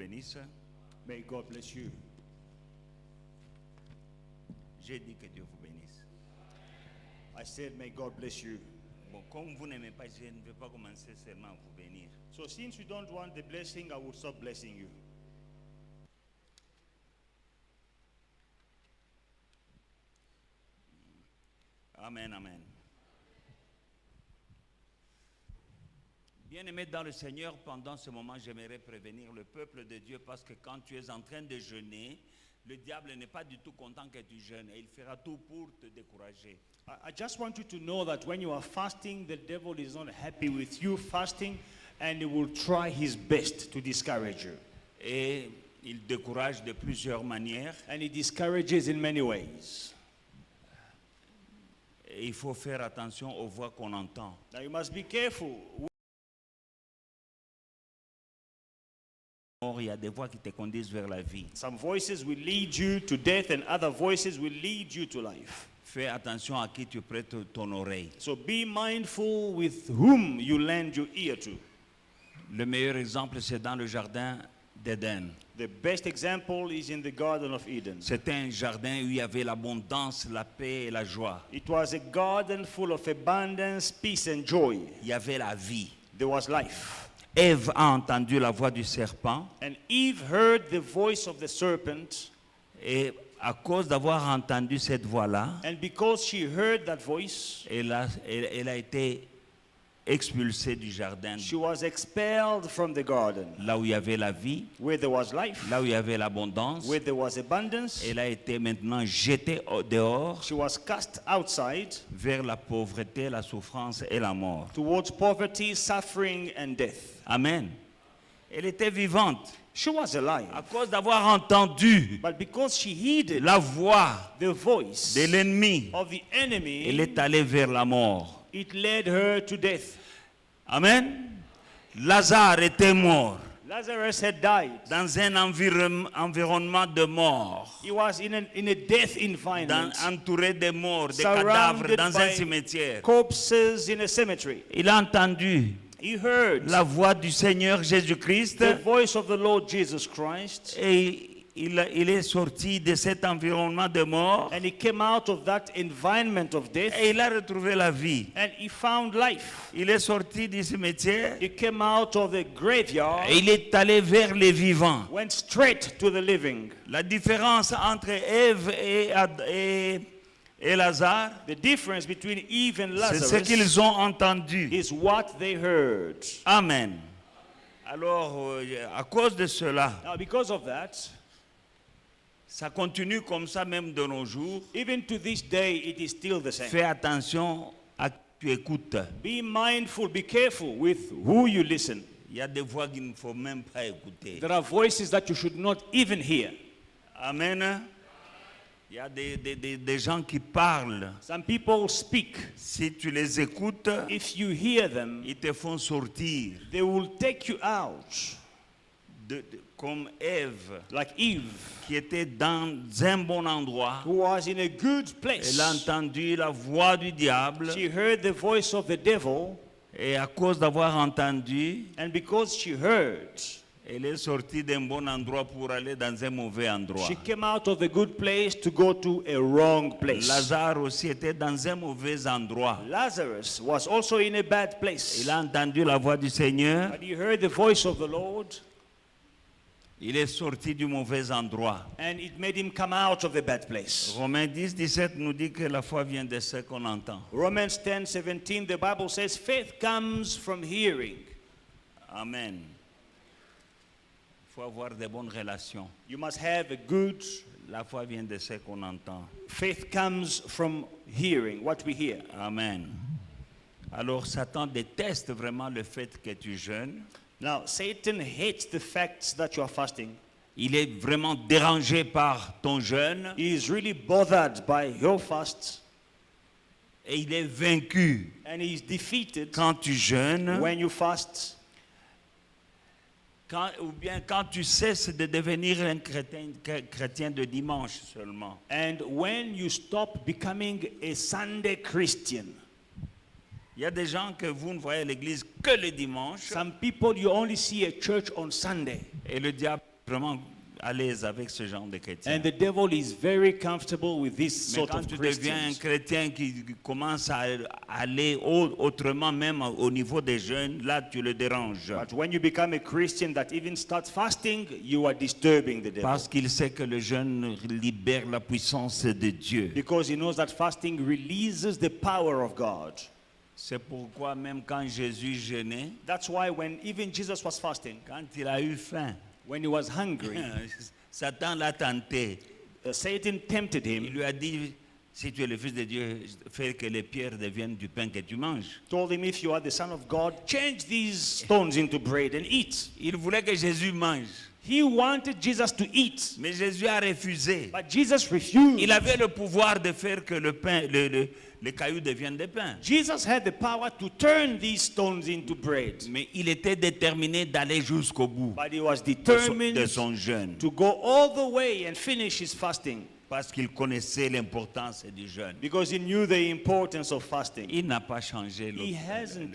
bénisse. May God bless you. J'ai dit que Dieu vous bénisse. I said, may God bless you. Bon, comme vous n'aimez pas, je ne vais pas commencer seulement à vous bénir. So since you don't want the blessing, I will stop blessing you. Amen, amen. Bien-aimé dans le Seigneur, pendant ce moment, j'aimerais prévenir le peuple de Dieu parce que quand tu es en train de jeûner, le diable n'est pas du tout content que tu jeûnes et il fera tout pour te décourager. I just want you to know that when you are fasting, the devil is not happy with you fasting, and he will try his best to discourage you. Et il décourage de plusieurs manières. And he discourages in many ways. Et il faut faire attention aux voix qu'on entend. Now you must be careful. Il y a des voix qui te conduisent vers la vie. Some voices will lead you to death, and other voices will lead you to life. Fais attention à qui tu prêtes ton oreille. So be mindful with whom you lend your ear to. Le meilleur exemple, c'est dans le jardin d'Éden. The best example is in the Garden of Eden. C'était un jardin où il y avait l'abondance, la paix et la joie. It was a garden full of abundance, peace, and joy. Il y avait la vie. There was life. Ève a entendu la voix du serpent And Eve heard the voice of the serpent, et à cause d'avoir entendu cette voix-là, and because she heard that voice, elle a été expulsée du jardin, she was expelled from the garden. là où il y avait la vie, Where there was life, là où il y avait l'abondance. where there was abundance, Elle a été maintenant jetée dehors she was cast outside vers la pauvreté, la souffrance et la mort. towards poverty, suffering, and death. Amen. Elle était vivante She was alive, à cause d'avoir entendu but because she heeded la voix the voice de l'ennemi, of the elle enemy, est allée vers la mort. it led her to death. Amen. Lazare était mort Lazarus had died. dans un environnement de mort, He was in a death environment, entouré de morts, de cadavres surrounded dans un by cimetière. corpses in a cemetery. Il a entendu He heard la voix du Seigneur Jésus-Christ the voice of the Lord Jesus Christ, et il est sorti de cet environnement de mort and he came out of that environment of death, et il a retrouvé la vie. and he found life. Il est sorti du cimetière He came out of the graveyard, et il est allé vers les vivants. went straight to the living. La différence entre Ève et Lazare, The difference between Eve and c'est ce Lazarus qu'ils ont entendu. is what they heard. Amen. Alors, à cause de cela, Now, because of that, ça continue comme ça même de nos jours. even to this day, it is still the same. Fais attention à qui tu écoutes. Be mindful, be careful with who you listen. Il y a des voix qu'il ne faut même pas écouter. There are voices that you should not even hear. Amen. Il y a des gens qui parlent. Some people speak. Si tu les écoutes, If you hear them, ils te font sortir. they will take you out. Comme Ève, Like Eve, qui était dans un bon endroit. who was in a good place. Elle a entendu la voix du diable. She heard the voice of the devil, Et à cause d'avoir entendu, and because she heard, elle est sortie d'un bon endroit pour aller dans un mauvais endroit. she came out of the good place to go to a wrong place. Lazare aussi était dans un mauvais endroit. Lazarus was also in a bad place. Il a entendu la voix du Seigneur. But he heard the voice of the Lord, Il est sorti du mauvais endroit. and it made him come out of the bad place. Romains 10, 17 nous dit que la foi vient de ce qu'on entend. Romans 10:17, the Bible says, faith comes from hearing. Amen. Il faut avoir de bonnes relations. You must have a good La foi vient de ce qu'on entend. faith comes from hearing, what we hear. Amen. Alors Satan déteste vraiment le fait que tu jeûnes. Now, Satan hates the fact that you are fasting. Il est vraiment dérangé par ton jeûne He is really bothered by your fast, et il est vaincu and he is defeated quand tu jeûnes when you fast, ou bien quand tu cesses de devenir un chrétien de dimanche seulement. and when you stop becoming a Sunday Christian. Il y a des gens que vous ne voyez à l'église que le dimanche Some people you only see at church on Sunday, et le diable vraiment à l'aise avec ce genre de chrétiens. And the devil is very comfortable with this Mais sort quand of tu deviens un Christians. chrétien qui commence à aller autrement, même au niveau des jeunes, là tu le déranges. But when you become a Christian that even starts fasting, you are disturbing the devil. Parce qu'il sait que le jeûne libère la puissance de Dieu. Because he knows that fasting releases the power of God. C'est pourquoi même quand Jésus jeûnait, That's why when even Jesus was fasting, quand il a eu faim, when he was hungry, Satan l'a tenté. Satan tempted Il him, lui a dit, si tu es le Fils de Dieu, fais que les pierres deviennent du pain que tu manges. told him, if you are the Son of God, change these stones into bread and eat. Il voulait que Jésus mange. He wanted Jesus to eat, Mais Jésus a refusé. but Jesus refused. Il avait le pouvoir de faire que le pain, les cailloux deviennent des pains. Jesus had the power to turn these stones into bread, Mais il était déterminé d'aller jusqu'au bout but he was de determined son jeûne. to go all the way and finish his fasting Parce qu'il connaissait l'importance du jeûne. because he knew the importance of fasting. Il n'a pas changé He hasn't Il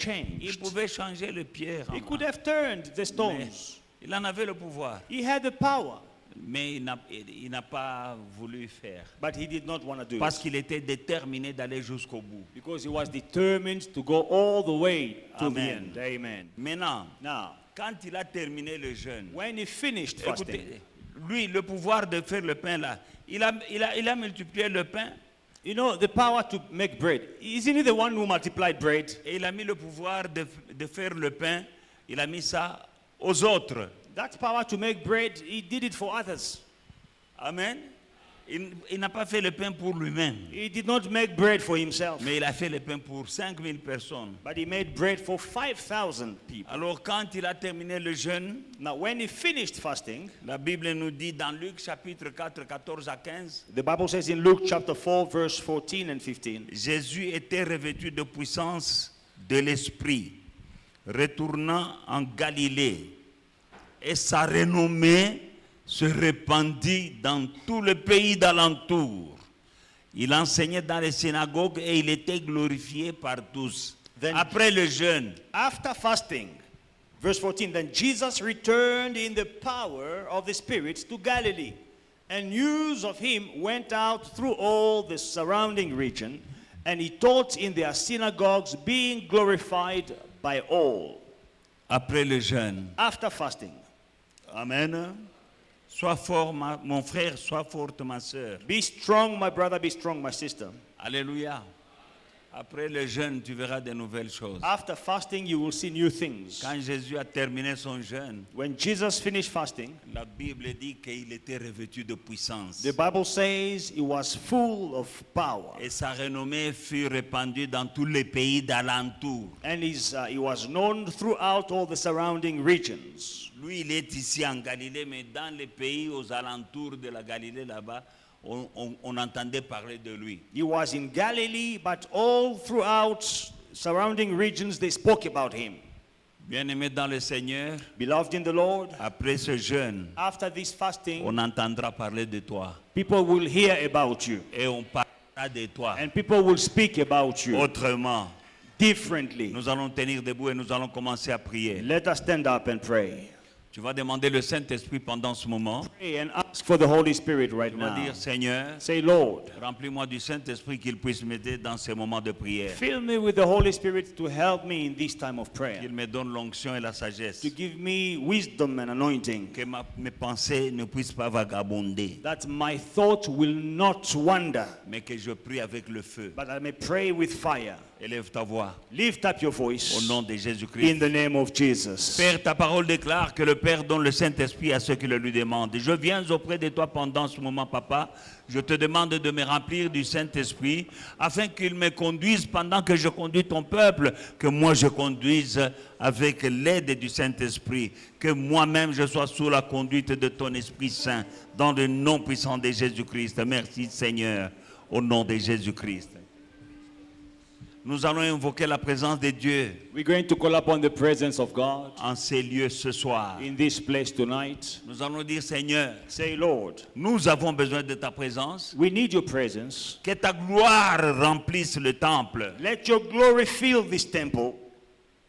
changed. pouvait changer les pierres. He could have turned the stones. Il en avait le pouvoir. He had the power, Mais il n'a pas voulu faire. but he did not want to do Parce it qu'il était déterminé d'aller jusqu'au bout. because he was determined to go all the way to the Amen. end. Amen. Maintenant, Now, quand il a terminé le jeûne, when he finished fasting, écoutez, lui, le pouvoir de faire le pain là, il a multiplié le pain you know, the power to make bread. Isn't he the one who multiplied bread? et il a mis le pouvoir de faire le pain, il a mis ça aux autres. That power to make bread, he did it for others. Amen. Il n'a pas fait le pain pour lui-même, He did not make bread for himself, mais il a fait le pain pour 5000 personnes. but he made bread for 5,000 people. Alors quand il a terminé le jeûne, Now, when he finished fasting, la Bible nous dit dans Luc chapitre 4, 14 à 15, the Bible says in Luke chapter 4, verse 14 and 15, Jésus était revêtu de puissance de l'Esprit, retournant en Galilée, et sa renommée se répandit dans tout le pays d'alentour. Il enseignait dans les synagogues et il était glorifié par tous. Then- Après le jeûne, after fasting, verse 14, then Jesus returned in the power of the Spirit to Galilee, and news of him went out through all the surrounding region, and he taught in their synagogues, being glorified by all. après le jeûne, After fasting, Amen. Sois fort, mon frère, sois forte, ma soeur. be strong, my brother, be strong, my sister. Alléluia. Après le jeûne, tu verras de nouvelles choses. After fasting, you will see new things. Quand Jésus a terminé son jeûne, When Jesus finished fasting, la Bible dit qu'il était revêtu de puissance. the Bible says he was full of power. Et sa renommée fut répandue dans tous les pays d'alentour. And he was known throughout all the surrounding regions. Lui, il est ici en Galilée, mais dans les pays aux alentours de la Galilée, là-bas, on entendait parler de lui. He was in Galilee, but all throughout surrounding regions they spoke about him. Bien-aimé dans le Seigneur, Beloved in the Lord, après ce jeûne, after this fasting, on entendra parler de toi. people will hear about you. Et on parlera de toi. And people will speak about you Autrement, differently. nous allons tenir debout et nous allons commencer à prier. Let us stand up and pray. Tu vas demander le Saint-Esprit pendant ce moment. Pray and ask for the Holy Spirit right Tu vas now. dire, Seigneur, Say, Lord, remplis-moi du Saint-Esprit qu'il puisse m'aider dans ces moments de prière. fill me with the Holy Spirit to help me in this time of prayer. Qu'il me donne l'onction et la sagesse. To give me wisdom and anointing. Que mes pensées ne puissent pas vagabonder. That my thought will not wander, Mais que je prie avec le feu. but I may pray with fire. Élève ta voix. Lift up your Au voice nom de in Jésus-Christ. the name of Jesus. Père, ta parole déclare que le Père donne le Saint-Esprit à ceux qui le lui demandent. Je viens auprès de toi pendant ce moment, Papa. Je te demande de me remplir du Saint-Esprit afin qu'il me conduise pendant que je conduis ton peuple, que moi je conduise avec l'aide du Saint-Esprit, que moi-même je sois sous la conduite de ton Esprit Saint, dans le nom puissant de Jésus-Christ. Merci Seigneur, au nom de Jésus-Christ. Nous allons invoquer la présence de Dieu We're going to call upon the presence of God en ces lieux ce soir. in this place tonight. Nous allons dire, Seigneur, Say, Lord, nous avons besoin de ta présence. we need your presence. Que ta gloire remplisse le temple. Let your glory fill this temple.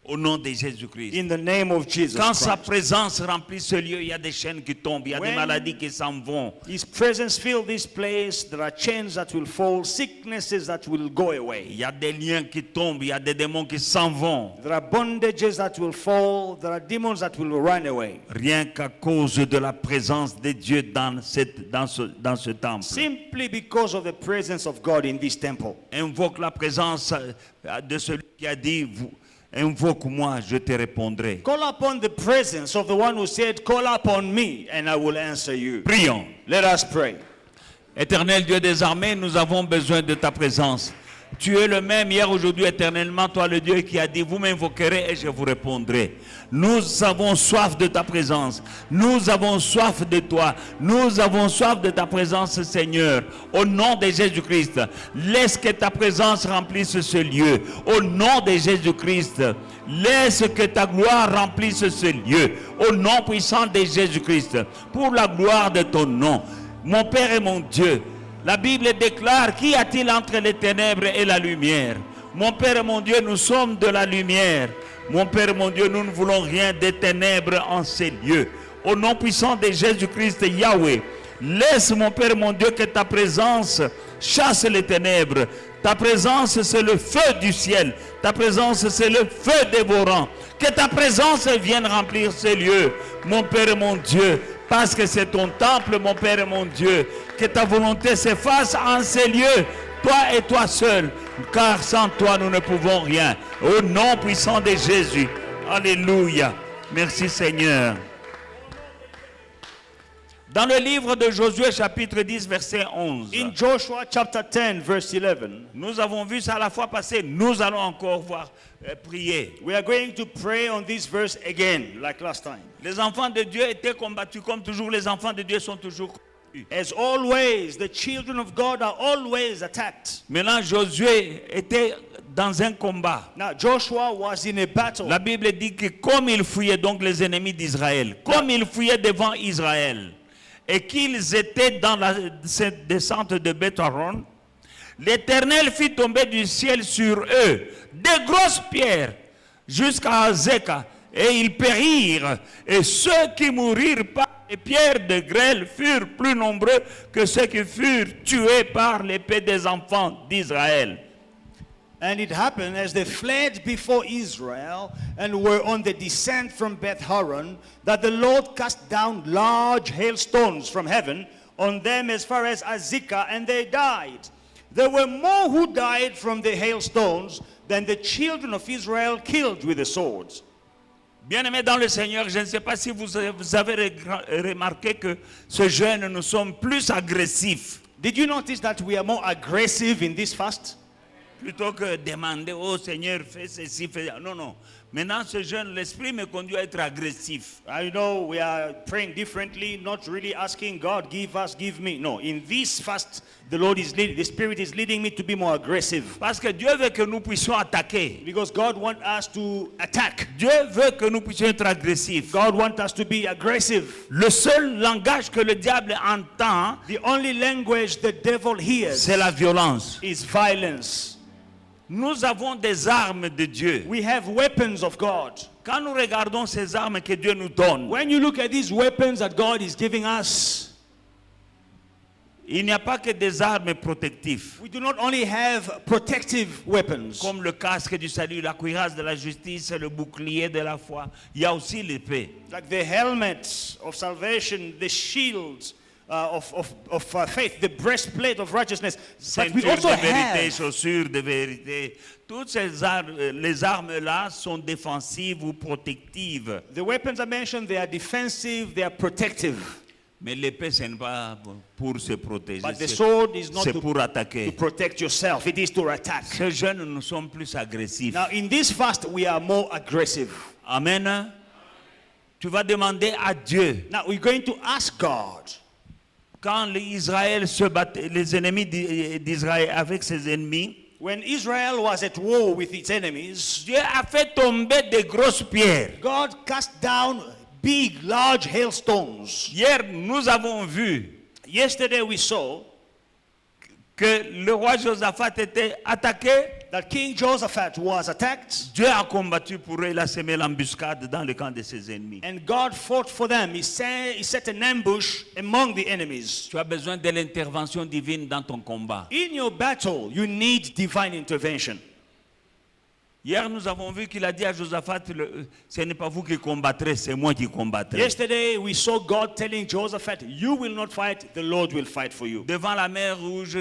Au nom de Jésus-Christ. In the name of Jesus Quand sa Christ. présence remplit ce lieu, il y a des chaînes qui tombent, il y a des When maladies qui s'en vont. His presence fills this place. There are chains that will fall, sicknesses that will go Il away. y a des liens qui tombent, il y a des démons qui s'en vont. There are bondages that will fall. There are demons that will run away. Rien qu'à cause de la présence de Dieu dans ce temple. Simply because of the presence of God in this temple. Invoque la présence de celui qui a dit, invoque-moi, je te répondrai. Call upon the presence of the one who said, call upon me and I will answer you. Prions. Let us pray. Éternel Dieu des armées, nous avons besoin de ta présence. Tu es le même hier, aujourd'hui, éternellement, toi le Dieu qui a dit, vous m'invoquerez et je vous répondrai. Nous avons soif de ta présence. Nous avons soif de toi. Nous avons soif de ta présence, Seigneur. Au nom de Jésus-Christ, laisse que ta présence remplisse ce lieu. Au nom de Jésus-Christ, laisse que ta gloire remplisse ce lieu. Au nom puissant de Jésus-Christ, pour la gloire de ton nom. Mon Père et mon Dieu, la Bible déclare, qu'y a-t-il entre les ténèbres et la lumière? Mon Père et mon Dieu, nous sommes de la lumière. Mon Père et mon Dieu, nous ne voulons rien des ténèbres en ces lieux. Au nom puissant de Jésus-Christ, Yahweh, laisse, mon Père et mon Dieu, que ta présence chasse les ténèbres. Ta présence, c'est le feu du ciel. Ta présence, c'est le feu dévorant. Que ta présence vienne remplir ces lieux, mon Père et mon Dieu. Parce que c'est ton temple, mon Père et mon Dieu. Que ta volonté s'efface en ces lieux, toi et toi seul. Car sans toi, nous ne pouvons rien. Au nom puissant de Jésus. Alléluia. Merci Seigneur. Dans le livre de Josué, chapitre 10, verset 11. In Joshua chapter 10, verse 11, Nous avons vu ça la fois passée. Nous allons encore voir prier. we are going to pray on this verse again, like last time. Les enfants de Dieu étaient combattus comme toujours. Les enfants de Dieu sont toujours combattus. As always, the children of God are always attacked. Maintenant, Josué était dans un combat. Now, Joshua was in a battle. La Bible dit que comme il fuyait donc les ennemis d'Israël, comme il fuyait devant Israël, et qu'ils étaient dans cette descente de Beth-Horon, l'Éternel fit tomber du ciel sur eux des grosses pierres jusqu'à Azekah, et ils périrent. Et ceux qui mourirent par les pierres de grêle furent plus nombreux que ceux qui furent tués par l'épée des enfants d'Israël. And it happened as they fled before Israel and were on the descent from Beth Horon, that the Lord cast down large hailstones from heaven on them as far as Azekah, and they died. There were more who died from the hailstones than the children of Israel killed with the swords. Bien-aimés dans le Seigneur, je ne sais pas si vous avez remarqué que ce jeûne, nous sommes plus agressifs. Did you notice that we are more aggressive in this fast? Plutôt que demander, oh Seigneur, fais ceci, fais ça. Non, non. Maintenant, ce jeûne, l'esprit me conduit à être agressif. I know we are praying differently, not really asking God, give us, give me. No, in this fast, the Lord is leading, the Spirit is leading me to be more aggressive. Parce que Dieu veut que nous puissions attaquer. Because God wants us to attack. Dieu veut que nous puissions être agressifs. God wants us to be aggressive. Le seul langage que le diable entend, The only language the devil hears c'est la violence. is violence. Nous avons des armes de Dieu. We have weapons of God. Quand nous regardons ces armes que Dieu nous donne, When you look at these weapons that God is giving us, il n'y a pas que des armes protectives, we do not only have protective weapons, comme le casque du salut, la cuirasse de la justice, le bouclier de la foi. Il y a aussi l'épée. like the helmet of salvation, the shield of faith, the breastplate of righteousness. But we Ceinture also de vérité, have, chaussures de vérité. Toutes ces armes, les armes-là sont défensives ou protectives. the weapons I mentioned, they are defensive, they are protective. Mais l'épée, ce n'est pas pour se protéger. But the sword is not C'est to pour attaquer. protect yourself, it is to attack. Ces jeunes, nous sommes plus agressifs. Now, in this fast, we are more aggressive. Amen. Tu vas demander à Dieu. Now, we're going to ask God. Quand Israël se battait, les ennemis d'Israël avec ses ennemis, When Israel was at war with its enemies, Dieu a fait tomber des grosses pierres. God cast down big, large hailstones. Hier, nous avons vu Yesterday we saw que le roi Josaphat était attaqué that King Jehoshaphat was attacked, Dieu a combattu pour eux, il a semé l'embuscade dans le camp de ses ennemis. and God fought for them. He set an ambush among the enemies. Tu as besoin de l'intervention divine dans ton combat. In your battle, you need divine intervention. Hier, nous avons vu qu'il a dit à Josaphat, ce n'est pas vous qui combattrez, c'est moi qui combattrai. Yesterday, we saw God telling Jehoshaphat, you will not fight, the Lord will fight for you. Devant la mer Rouge,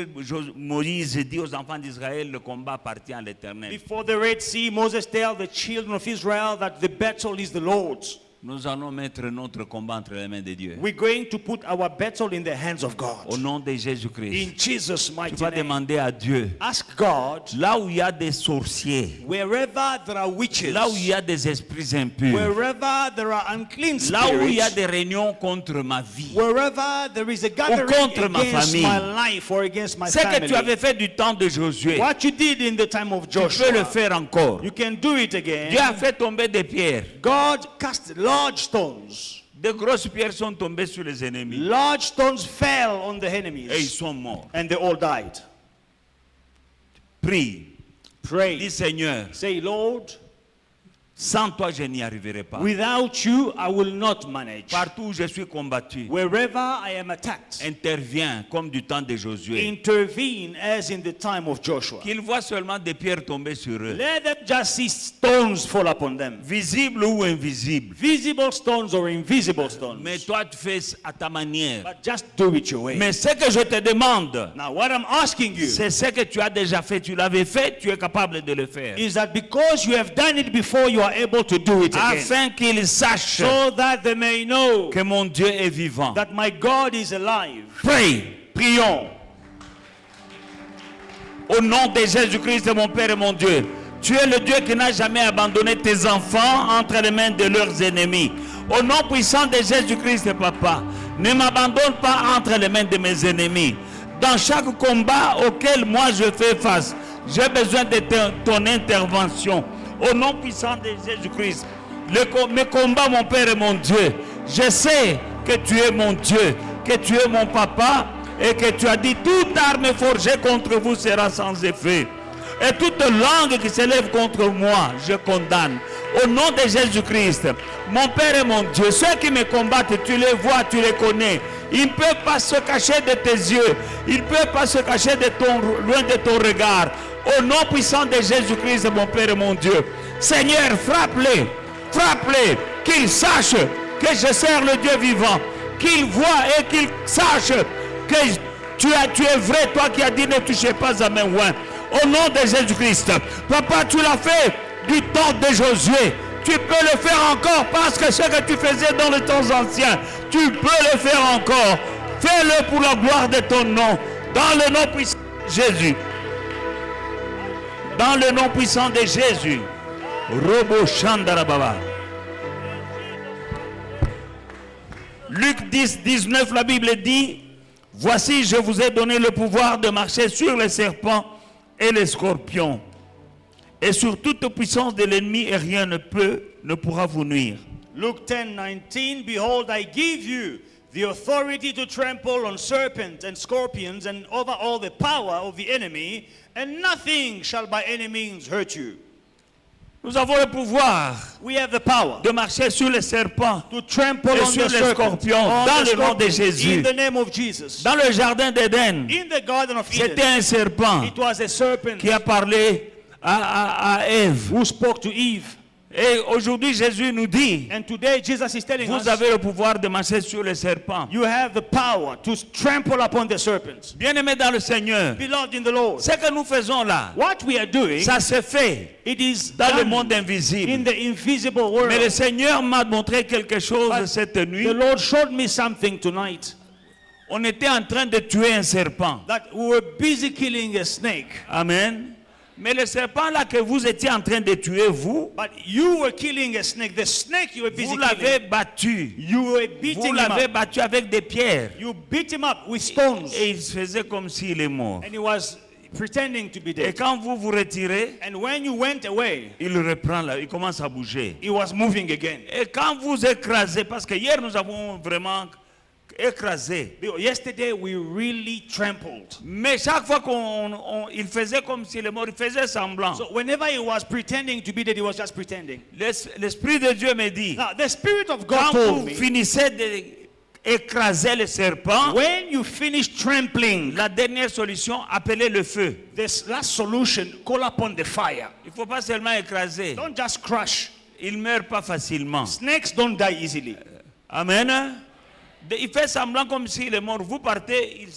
Moïse dit aux enfants d'Israël, le combat appartient à l'Éternel. Before the Red Sea, Moses told the children of Israel that the battle is the Lord's. Nous allons mettre notre combat entre les mains de Dieu. We're going to put our battle in the hands of Au God. nom de Jésus-Christ. In Jesus' Tu mighty vas name. demander à Dieu, Ask God, là où il y a des sorciers, wherever there are witches, là où il y a des esprits impurs, wherever there are unclean là où il y a spirits, des réunions contre ma vie, wherever there is a gathering contre ma against famille. my life or against my ce que tu avais family, fait du temps de Josué, what you did in the time of tu peux le Joshua, faire encore. you can do it Dieu a again. fait tomber des pierres. God cast large stones. De grosses pierres sont tombées sur les ennemis. Large stones fell on the Et ils enemies, sont morts. and they all died. Prie. Pray. Dis Seigneur, Say, Lord, sans toi je n'y arriverai pas. without you, I will not manage. Partout où je suis combattu, Wherever I am attacked, interviens comme du temps de Josué. intervene as in the time of Joshua. Qu'ils voient seulement des pierres tomber sur eux. Let them just see stones fall upon them. Visibles ou invisibles. Visible stones or invisible stones. Mais toi tu fais à ta manière. But just do it your way. Mais ce que je te demande, Now, what I'm asking you c'est ce que tu as déjà fait. Tu l'avais fait, tu es capable de le faire. is that because you have done it before, you are able to do it again. Afin qu'ils sachent So that they may know que mon Dieu est vivant. that my God is alive. Prie. Prions. Au nom de Jésus-Christ, mon Père et mon Dieu, tu es le Dieu qui n'a jamais abandonné tes enfants entre les mains de leurs ennemis. Au nom puissant de Jésus-Christ, Papa, ne m'abandonne pas entre les mains de mes ennemis. Dans chaque combat auquel moi je fais face, j'ai besoin de ton intervention. Au nom puissant de Jésus-Christ, mes combats, mon Père et mon Dieu, je sais que tu es mon Dieu, que tu es mon Papa, et que tu as dit, toute arme forgée contre vous sera sans effet. Et toute langue qui s'élève contre moi, je condamne. Au nom de Jésus-Christ, mon Père et mon Dieu, ceux qui me combattent, tu les vois, tu les connais. Ils ne peuvent pas se cacher de tes yeux. Ils ne peuvent pas se cacher loin de ton regard. Au nom puissant de Jésus-Christ, mon Père et mon Dieu. Seigneur, frappe-les. Frappe-les. Qu'ils sachent que je sers le Dieu vivant. Qu'ils voient et qu'ils sachent que tu es vrai, toi qui as dit ne touchez pas à mes oins. Au nom de Jésus-Christ. Papa, tu l'as fait du temps de Josué. Tu peux le faire encore parce que ce que tu faisais dans les temps anciens, tu peux le faire encore. Fais-le pour la gloire de ton nom. Dans le nom puissant de Jésus. Dans le nom puissant de Jésus. Robo Shandarababa. Luc 10, 19, la Bible dit, voici, je vous ai donné le pouvoir de marcher sur les serpents et les scorpions, et sur toute puissance de l'ennemi, et rien ne pourra vous nuire. Luke 10:19, behold, I give you the authority to trample on serpents and scorpions and over all the power of the enemy, and nothing shall by any means hurt you. Nous avons le pouvoir We have the power de marcher sur les serpents to trample et on sur the les serpents, scorpions on dans the le nom de scorpions, Jésus. in the name of Jesus. Dans le jardin d'Éden, In the Garden of c'était Eden, un serpent it was a serpent qui a parlé à Ève. who spoke to Eve. Et aujourd'hui, Jésus nous dit, And today, Jesus is telling us, vous avez le pouvoir de marcher sur les serpents. you have the power to trample upon the serpents. Bien-aimés dans le Seigneur, Beloved in the Lord, ce que nous faisons là, what we are doing, ça se fait it is dans le done monde in invisible. the invisible world. Mais le Seigneur m'a montré quelque chose But cette nuit. The Lord showed me something tonight, On était en train de tuer un serpent. that we were busy killing a snake. Amen. Mais le serpent là que vous étiez en train de tuer, vous But you were killing a snake. The snake you were busy l'avez killing, battu. you were Vous beating him l'avez up. battu avec des pierres. You beat him up with stones. Et il se faisait comme s'il est mort. And he was pretending to be Et dead. quand vous vous retirez, And when you went away, il reprend là, il commence à bouger. he was moving again. Et quand vous écrasez, parce que hier nous avons vraiment écrasé. Yesterday we really trampled. Mais chaque fois il faisait comme s'il est mort, il faisait semblant. So whenever he was pretending to be dead, he was just pretending. L'Esprit de Dieu me dit, Now the Spirit of God quand told vous me, finissez d'écraser le serpent, when you finish trampling, la dernière solution, appelez le feu. this last solution, call upon the fire. Il ne faut pas seulement écraser. Don't just crush. Il ne meurt pas facilement. Snakes don't die easily. Amen. Il fait semblant comme s'il est mort. Vous partez,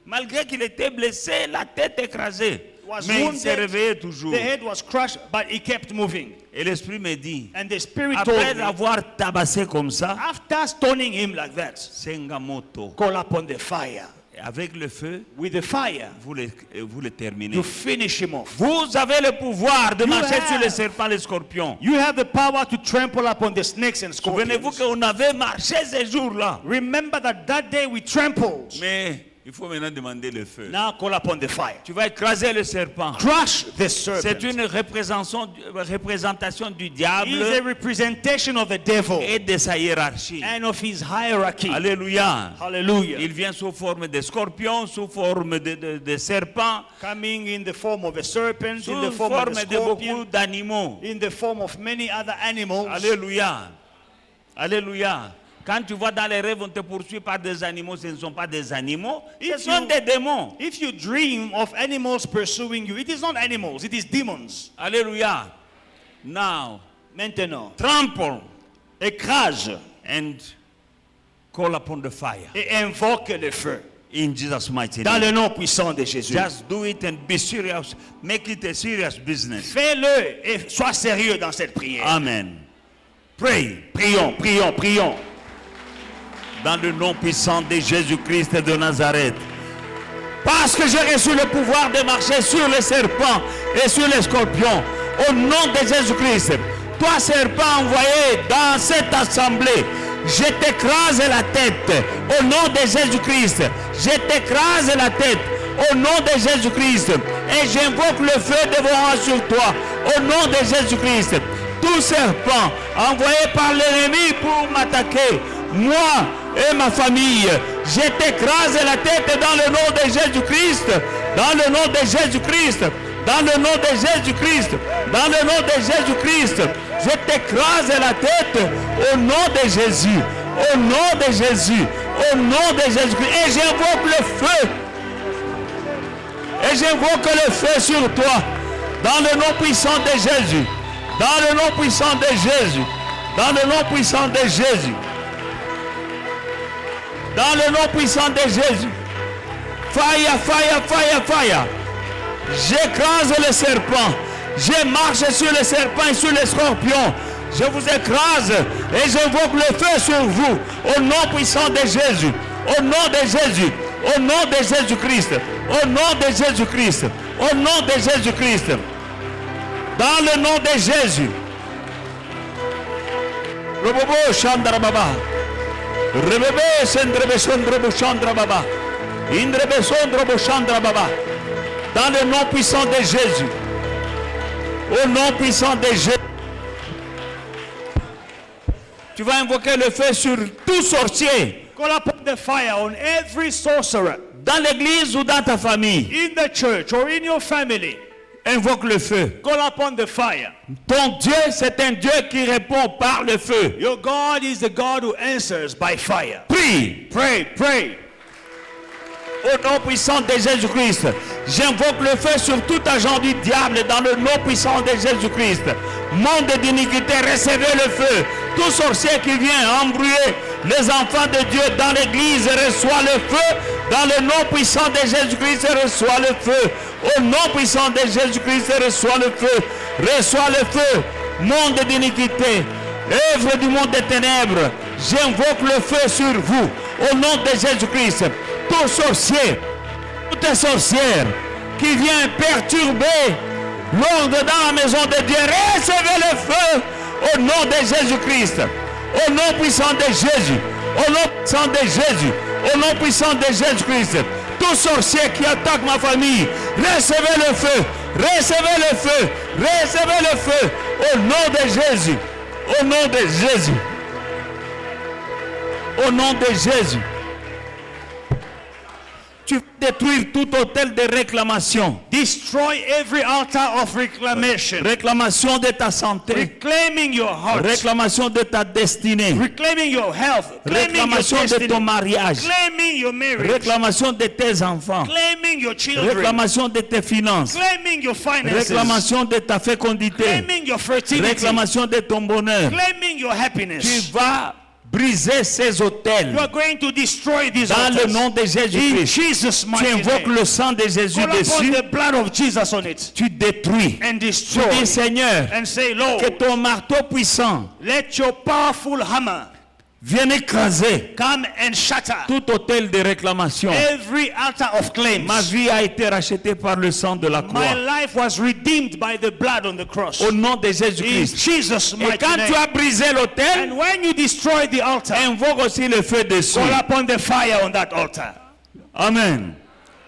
malgré qu'il était blessé, la tête écrasée. Was Mais il wounded, s'est réveillé toujours. the head was crushed, but he kept moving. Et l'Esprit me dit, And the Spirit told après me, l'avoir tabassé comme ça, after stoning him like that, Sengamoto, call upon the fire. avec le feu, With the fire, vous le terminez. you finish him off. Vous avez le pouvoir de You marcher have- sur les serpents, les scorpions. You have the power to trample upon the snakes and Souvenez-vous scorpions. qu'on avait marché ces jours-là. Remember that day we trampled. Mais il faut maintenant demander le feu. Now call upon the fire. Tu vas écraser le serpent. Crush the C'est serpent. une représentation du He is a diable representation of the devil et de sa hiérarchie. and of his hierarchy. Alléluia. Hallelujah. Il vient sous forme de scorpion, sous forme de serpent, Coming in the form of a serpent, sous in the form of forme a de beaucoup scorpion, d'animaux. in the form of many other animals. Alléluia. Alléluia. Quand tu vois dans les rêves, on te poursuit par des animaux, ce ne sont pas des animaux, ce If sont you- des démons. If you dream of animals pursuing you, it is not animals, it is demons. Alléluia. Now, Maintenant, trample écrase and call upon the fire. et invoque le feu. In Jesus' mighty Dans name. le nom puissant de Jésus. Just do it and be serious. Make it a serious business. Fais-le et sois sérieux dans cette prière. Amen. Pray. Prions, prions, prions. Dans le nom puissant de Jésus-Christ de Nazareth. Parce que j'ai reçu le pouvoir de marcher sur les serpents et sur les scorpions. Au nom de Jésus-Christ. Toi, serpent envoyé dans cette assemblée, je t'écrase la tête. Au nom de Jésus-Christ. Je t'écrase la tête. Au nom de Jésus-Christ. Et j'invoque le feu devant sur toi. Au nom de Jésus-Christ. Tout serpent envoyé par l'ennemi pour m'attaquer, moi et ma famille, je t'écrase la tête dans le nom de Jésus-Christ, dans le nom de Jésus-Christ, dans le nom de Jésus-Christ, dans le nom de Jésus-Christ, je t'écrase la tête au nom de Jésus, au nom de Jésus, au nom de Jésus-Christ, et j'invoque le feu, et j'invoque le feu sur toi, dans le nom puissant de Jésus. Dans le nom puissant de Jésus. Dans le nom puissant de Jésus. Dans le nom puissant de Jésus. Fire, fire, fire, fire. J'écrase le serpent. Je marche sur le serpent et sur les scorpions. Je vous écrase et j'invoque le feu sur vous. Au nom puissant de Jésus. Au nom de Jésus. Au nom de Jésus-Christ. Au nom de Jésus-Christ. Au nom de Jésus-Christ. Dans le nom de Jésus. Robobo Chandra Baba. Rebebe Sendrebe Sondrebo Chandra Baba. Indrebe Sondrebo Chandra Baba. Dans le nom puissant de Jésus. Au nom puissant de Jésus. Tu vas invoquer le feu sur tout sorcier. Call upon the fire on every sorcerer. Dans l'église ou dans ta famille. In the church or in your family. Invoque le feu. Call upon the fire. Ton Dieu, c'est un Dieu qui répond par le feu. Your God is the God who answers by fire. Prie. Pray, pray. Au nom puissant de Jésus-Christ, j'invoque le feu sur tout agent du diable dans le nom puissant de Jésus-Christ. Monde d'iniquité, recevez le feu. Tout sorcier qui vient embrouiller les enfants de Dieu dans l'église reçoit le feu. Dans le nom puissant de Jésus-Christ, reçoit le feu. Au nom puissant de Jésus-Christ, reçoit le feu. Reçoit le feu. Monde d'iniquité, œuvre du monde des ténèbres, j'invoque le feu sur vous. Au nom de Jésus-Christ. Tout sorcier, toute sorcière qui vient perturber l'ordre dans la maison de Dieu, recevez le feu au nom de Jésus-Christ, au nom puissant de Jésus, au nom puissant de Jésus, au nom puissant de Jésus-Christ. Tout sorcier qui attaque ma famille, recevez le feu, recevez le feu, recevez le feu au nom de Jésus, au nom de Jésus, au nom de Jésus. Tu détruis tout hôtel de réclamation. Destroy every altar of reclamation. Réclamation de ta santé. Reclaiming your heart. Réclamation de ta destinée. Reclaiming your health. Claiming your Réclamation de destiny. ton mariage. Claiming your marriage. Réclamation de tes enfants. Claiming your children. Réclamation de tes finances. Claiming your finances. Réclamation de ta fécondité. Claiming your fertility. Réclamation de ton bonheur. Claiming your Tu happiness. vas briser ces hôtels You are going to destroy these dans le altars. nom de In Jésus-Christ. Jesus' Tu mighty invoques name. le sang de Jésus Call upon dessus. the blood of Jesus on it. Tu détruis. And Tu destroy. dis, Seigneur, And say, que Lord, ton marteau puissant let your powerful hammer vienne écraser come and shatter tout hôtel de réclamation. every altar of claims. Ma vie a été rachetée par le sang de la My croix. life was redeemed by the blood on the cross. Au nom de In Jésus-Christ. Jesus' Et mighty quand tu name. as brisé l'autel, And when you destroy the altar, invoque aussi le feu dessus. call upon the fire on that altar. Amen.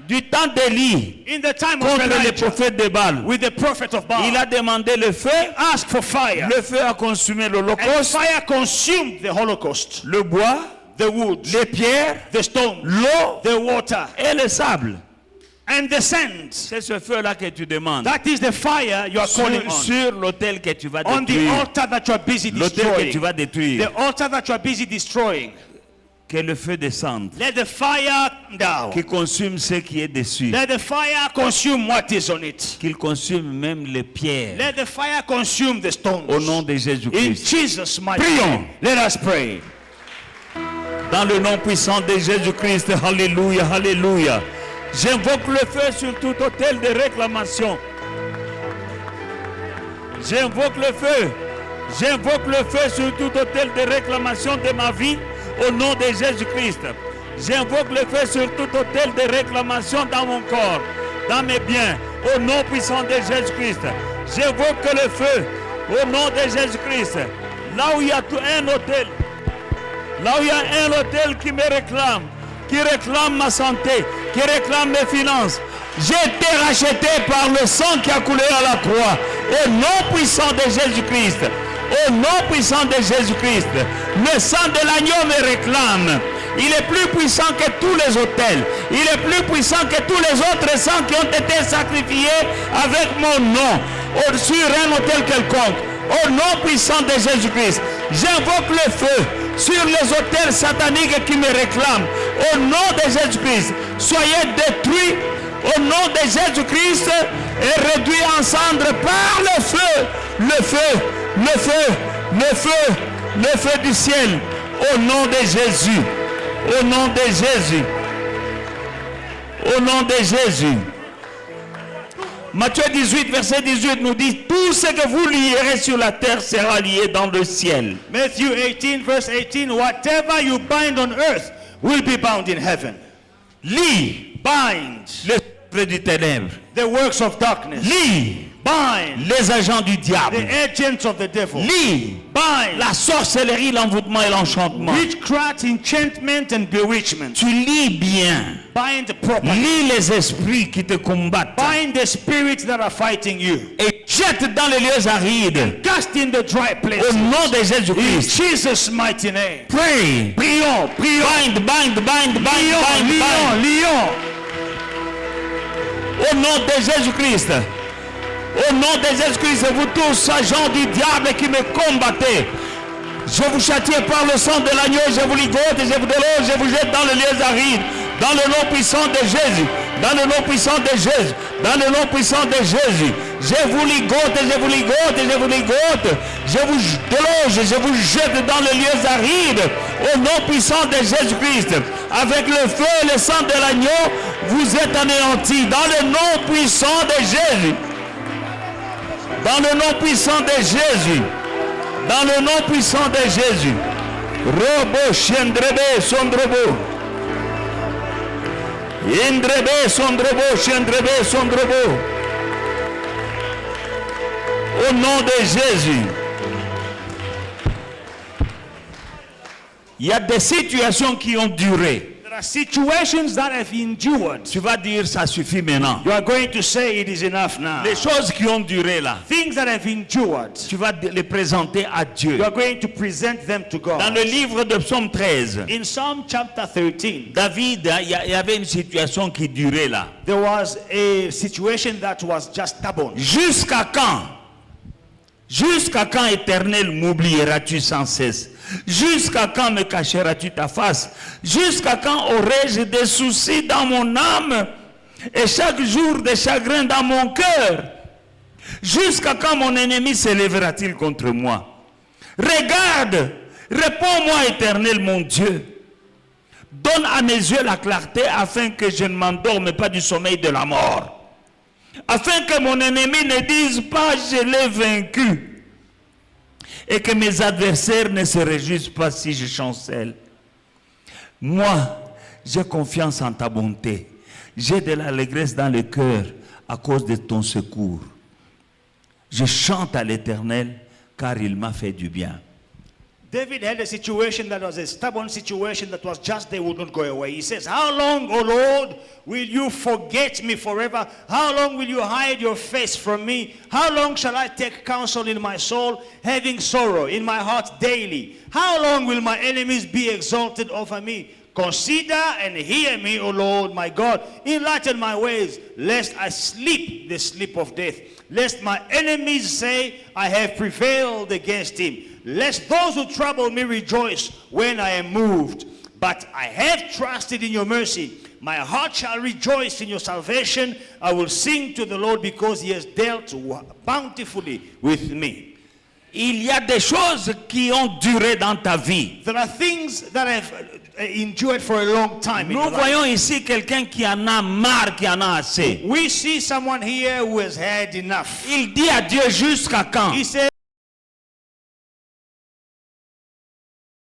Du temps d'Élie In the time of contre les Elijah, prophètes de Baal, with the prophet of il a Baal, demandé le feu. ask for fire. Le feu a consumé And l'Holocauste, fire consumed the Holocaust. le bois, The wood, les pierres, the stone, l'eau the water, et le sable. and the sands. C'est ce feu-là que tu demandes. That is the fire you are calling on. Sur l'autel que tu vas On the détruire. altar that you are busy L'autel que tu destroying. vas détruire. The altar that you are busy destroying. Que le feu descende. Let the fire down. Qui consume ce qui est dessus. Let the fire consume what is on it. Qu'il consume même les pierres. Let the fire consume the stones. Au nom de In Jésus-Christ. Jesus' mighty Prions. name. Let us pray. Dans le nom puissant de Jésus-Christ. Alléluia, alléluia. J'invoque le feu sur tout hôtel de réclamation. J'invoque le feu. J'invoque le feu sur tout hôtel de réclamation de ma vie. Au nom de Jésus-Christ. J'invoque le feu sur tout hôtel de réclamation dans mon corps, dans mes biens. Au nom puissant de Jésus-Christ. J'invoque le feu. Au nom de Jésus-Christ. Là où il y a un hôtel. Là où il y a un hôtel qui me réclame, qui réclame ma santé, qui réclame mes finances. J'ai été racheté par le sang qui a coulé à la croix. Au nom puissant de Jésus-Christ. Au nom puissant de Jésus-Christ. Le sang de l'agneau me réclame. Il est plus puissant que tous les autels. Il est plus puissant que tous les autres sangs qui ont été sacrifiés avec mon nom sur un autel quelconque. Au nom puissant de Jésus-Christ, j'invoque le feu sur les autels sataniques qui me réclament. Au nom de Jésus-Christ, soyez détruits au nom de Jésus-Christ et réduits en cendres par le feu, le feu, le feu, le feu, le feu du ciel. Au nom de Jésus, au nom de Jésus, au nom de Jésus. Matthieu 18, verset 18 nous dit, tout ce que vous lierez sur la terre sera lié dans le ciel. Matthew 18, verse 18. Whatever you bind on earth will be bound in heaven. Lis Bind l'esprit du ténèbre. the works of darkness. Lis Bind les agents du diable. the agents of the devil. Lis Bind la sorcellerie, l'envoûtement et l'enchantement. witchcraft, enchantment, and bewitchment. Tu lis bien. Bind properly. Lis les esprits qui te combattent. Bind the spirits that are fighting you. Et jette dans les lieux arides. Cast in the dry Au places. nom de In Jésus-Christ. Jesus' mighty name. Pray. Prions, prions. Bind, bind, bind, bind, bind, bind. Lions, lions. Au nom de Jésus-Christ. Au nom de Jésus-Christ, vous tous, agents du diable qui me combattez, je vous châtie par le sang de l'agneau, je vous ligote, je vous déloge, je vous jette dans les lieux arides, dans le nom puissant de Jésus, dans le nom puissant de Jésus, dans le nom puissant de Jésus. Je vous ligote, je vous ligote, je vous ligote, je vous déloge, je vous jette dans les lieux arides, au nom puissant de Jésus-Christ. Avec le feu et le sang de l'agneau, vous êtes anéantis, dans le nom puissant de Jésus. Dans le nom puissant de Jésus. Dans le nom puissant de Jésus. Robo Chendrebe Sondrobo. Indrebe Sondrobo Chendrebe Sondrobo. Au nom de Jésus. Il y a des situations qui ont duré. There There are situations that I've endured. Tu vas dire ça suffit maintenant. You are going to say it is enough now. Les choses qui ont duré là, Things that I've endured. tu vas les présenter à Dieu. You are going to present them to God. Dans le livre de Psaume 13, In Psalm chapter 13, David, il y avait une situation qui durait là. there was a situation that was just stubborn. Jusqu'à quand? Jusqu'à quand, Éternel, m'oublieras-tu sans cesse? Jusqu'à quand me cacheras-tu ta face? Jusqu'à quand aurai-je des soucis dans mon âme et chaque jour des chagrins dans mon cœur? Jusqu'à quand mon ennemi s'élèvera-t-il contre moi? Regarde, réponds-moi, Éternel, mon Dieu. Donne à mes yeux la clarté afin que je ne m'endorme pas du sommeil de la mort. Afin que mon ennemi ne dise pas je l'ai vaincu et que mes adversaires ne se réjouissent pas si je chancelle. Moi, j'ai confiance en ta bonté. J'ai de l'allégresse dans le cœur à cause de ton secours. Je chante à l'Éternel car il m'a fait du bien. David had a situation that was a stubborn situation that was just there, would not go away. He says, how long, O Lord, will you forget me forever? How long will you hide your face from me? How long shall I take counsel in my soul, having sorrow in my heart daily? How long will my enemies be exalted over me? Consider and hear me, O Lord, my God. Enlighten my ways, lest I sleep the sleep of death. Lest my enemies say, I have prevailed against him. Lest those who trouble me rejoice when I am moved. But I have trusted in your mercy. My heart shall rejoice in your salvation. I will sing to the Lord because he has dealt bountifully with me. Il y a des choses qui ont duré dans ta vie. There are things that I've endured for a long time in Nous your life. voyons ici quelqu'un qui en a marre, qui en a assez. We see someone here who has had enough. Il dit à Dieu jusqu'à quand? He said,